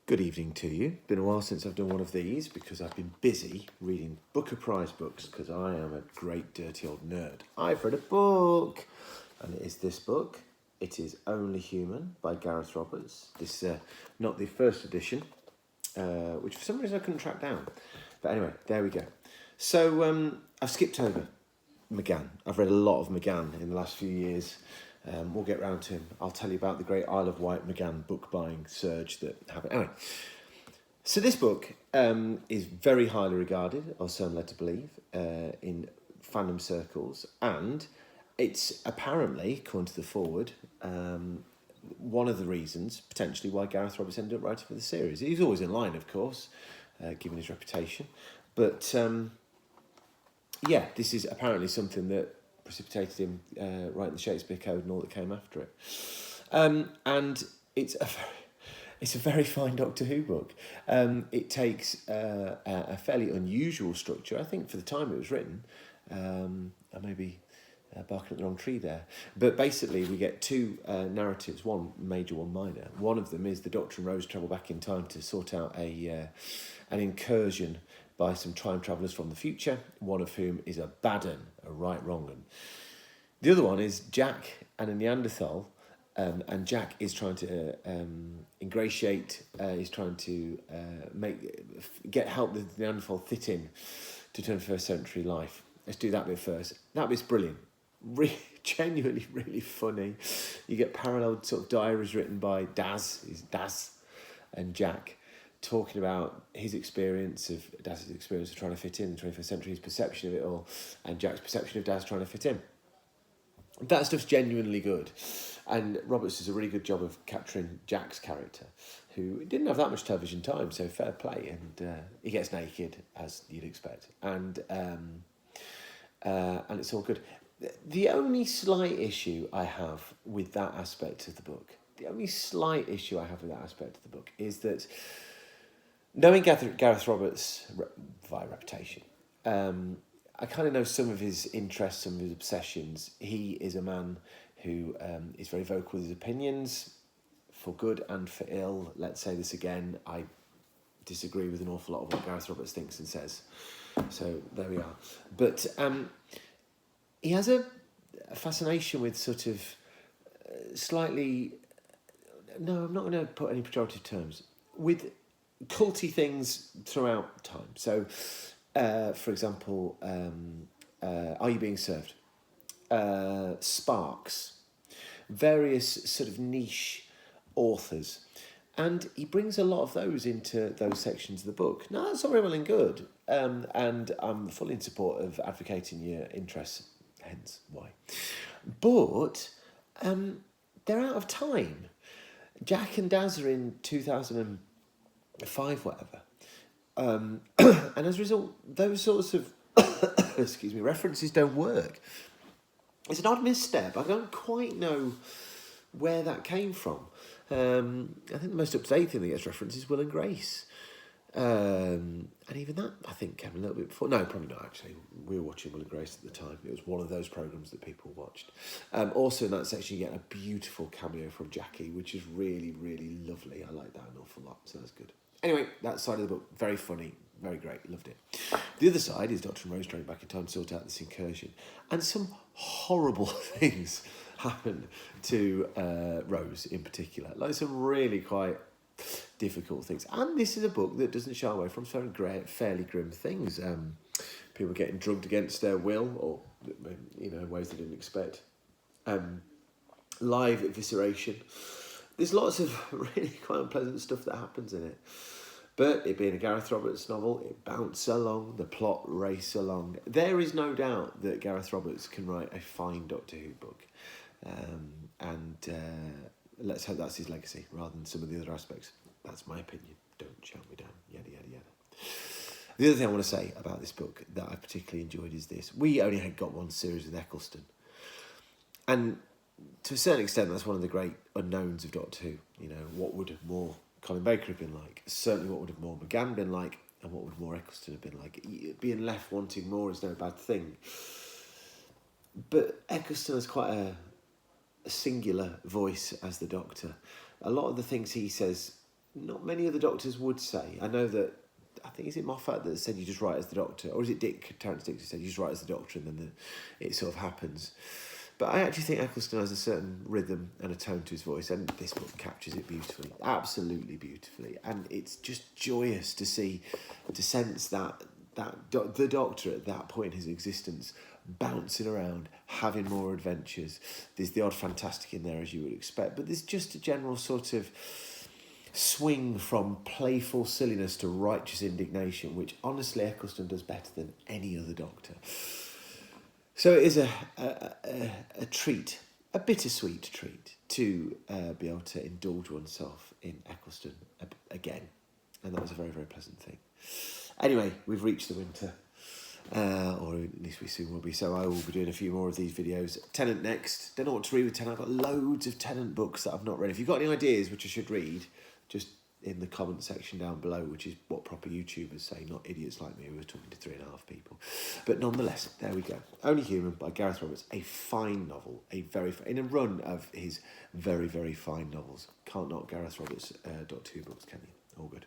Good evening to you. Been a while since I've done one of these because I've been busy reading Booker Prize books because I am a great dirty old nerd. I've read a book, and it is this book. It is Only Human by Gareth Roberts. This is not the first edition, which for some reason I couldn't track down. But anyway, there we go. So I've skipped over McGann. I've read a lot of McGann in the last few years. We'll get round to him. I'll tell you about the great Isle of Wight McGann book buying surge that happened. Anyway, so this book is very highly regarded, or so I'm led to believe, in fandom circles, and it's apparently, according to the foreword, one of the reasons, potentially, why Gareth Roberts ended up writing for the series. He's always in line, of course, given his reputation, but yeah, this is apparently something that precipitated him writing the Shakespeare Code and all that came after it. And it's a very fine Doctor Who book. It takes a fairly unusual structure, I think, for the time it was written. I may be barking at the wrong tree there. But basically we get two narratives, one major, one minor. One of them is the Doctor and Rose travel back in time to sort out an incursion by some time travellers from the future, one of whom is a bad un, a right wrong un. The other one is Jack and a Neanderthal, and Jack is trying to ingratiate, he's trying to help the Neanderthal fit in to 21st century life. Let's do that bit first. That bit's brilliant. Genuinely really funny. You get parallel sort of diaries written by Daz and Jack, talking about his experience of Daz's experience of trying to fit in the 21st century, his perception of it all, and Jack's perception of Daz trying to fit in. That stuff's genuinely good. And Roberts does a really good job of capturing Jack's character, who didn't have that much television time, so fair play. And he gets naked, as you'd expect. And it's all good. The only slight issue I have with that aspect of the book, is that knowing Gareth Roberts via reputation, I kind of know some of his interests, some of his obsessions. He is a man who is very vocal with his opinions, for good and for ill. Let's say this again, I disagree with an awful lot of what Gareth Roberts thinks and says. So there we are. But he has a fascination with sort of slightly... No, I'm not going to put any pejorative terms. With culty things throughout time. So, for example, Are You Being Served? Sparks. Various sort of niche authors. And he brings a lot of those into those sections of the book. Now, that's all very well and good. And I'm fully in support of advocating your interests, hence why. But they're out of time. Jack and Daz are in 2005, whatever. And as a result, those sorts of references don't work. It's an odd misstep. I don't quite know where that came from. I think the most up-to-date thing that gets referenced is Will and Grace. And even that, I think, came a little bit before. No, probably not, actually. We were watching Will and Grace at the time. It was one of those programmes that people watched. Also, in that section, you get a beautiful cameo from Jackie, which is really, really lovely. I like that an awful lot, so that's good. Anyway, that side of the book, very funny, very great, loved it. The other side is Doctor and Rose travelling back in time to sort out this incursion. And some horrible things happen to Rose in particular. Like some really quite difficult things. And this is a book that doesn't shy away from some fairly grim things. People getting drugged against their will, or in ways they didn't expect. Live evisceration. There's lots of really quite unpleasant stuff that happens in it. But it being a Gareth Roberts novel, it bounces along, the plot race along. There is no doubt that Gareth Roberts can write a fine Doctor Who book. Let's hope that's his legacy, rather than some of the other aspects. That's my opinion. Don't shout me down. Yada, yada, yada. The other thing I want to say about this book that I particularly enjoyed is this. We only had got one series with Eccleston. And to a certain extent, that's one of the great unknowns of Doctor Who. What would more Colin Baker have been like? Certainly what would have more McGann been like? And what would more Eccleston have been like? Being left wanting more is no bad thing. But Eccleston has quite a singular voice as the Doctor. A lot of the things he says not many other doctors would say. I know that, I think, is it Moffat that said you just write as the Doctor? Or is it Terence Dicks who said you just write as the Doctor and then it sort of happens? But I actually think Eccleston has a certain rhythm and a tone to his voice, and this book captures it beautifully, absolutely beautifully. And it's just joyous to sense that the Doctor at that point in his existence bouncing around, having more adventures. There's the odd fantastic in there, as you would expect, but there's just a general sort of swing from playful silliness to righteous indignation, which honestly Eccleston does better than any other Doctor. So it is a treat, a bittersweet treat, to be able to indulge oneself in Eccleston again. And that was a very, very pleasant thing. Anyway, we've reached the winter, or at least we soon will be, so I will be doing a few more of these videos. Tennant next. Don't know what to read with Tennant. I've got loads of Tennant books that I've not read. If you've got any ideas which I should read, just in the comment section down below, which is what proper YouTubers say, not idiots like me who are talking to 3.5 people. But nonetheless, there we go. Only Human by Gareth Roberts, a fine novel, in a run of his very, very fine novels. Can't knock Gareth Roberts' Doctor Who books, can you? All good.